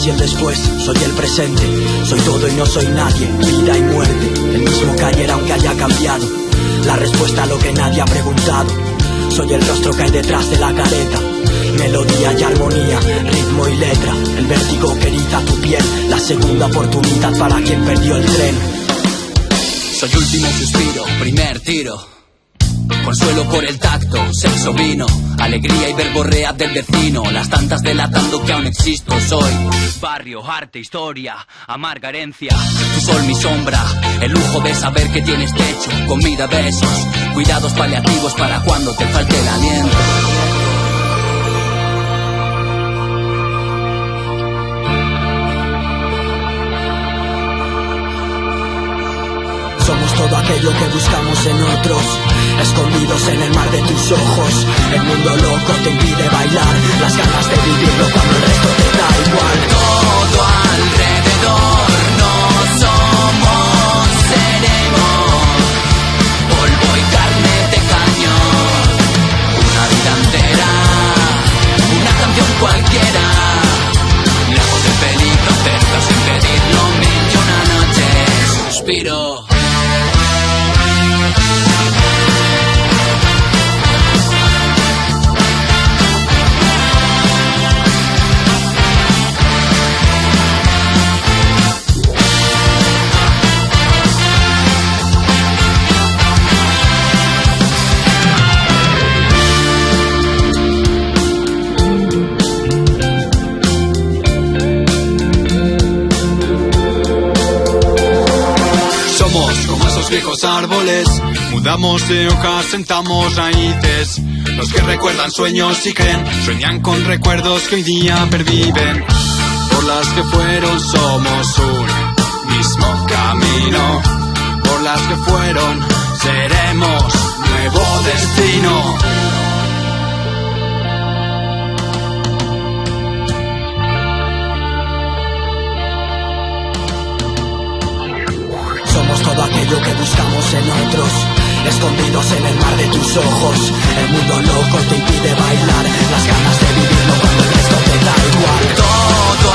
antes y el después, soy el presente. Soy todo y no soy nadie, vida y muerte. El mismo que ayer aunque haya cambiado. La respuesta a lo que nadie ha preguntado. Soy el rostro que hay detrás de la careta. Melodía y armonía, ritmo y letra. El vértigo que eriza tu piel. La segunda oportunidad para quien perdió el tren. Soy último suspiro, primer tiro. Consuelo por el tacto, sexo vino. Alegría y verborrea del vecino. Las tantas delatando que aún existo. Soy barrio, arte, historia, amarga herencia. Tu sol, mi sombra, el lujo de saber que tienes techo, comida, besos, cuidados paliativos para cuando te falte el aliento. Somos todo aquello que buscamos en otros, escondidos en el mar de tus ojos. El mundo loco te impide bailar, las ganas de vivirlo cuando el resto te da igual. Todo alrededor no somos, seremos polvo y carne de cañón. Una vida entera, una canción cualquiera. Lejos del peligro, cerca sin pedirlo, mil y una noche suspiro. Viejos árboles, mudamos de hojas, sentamos raíces. Los que recuerdan sueños y creen, sueñan con recuerdos que hoy día perviven. Por las que fueron somos un mismo camino. Por las que fueron seremos nuevo destino. Todo aquello que buscamos en otros, escondidos en el mar de tus ojos. El mundo loco te impide bailar, las ganas de vivirlo cuando el resto te da igual. Todo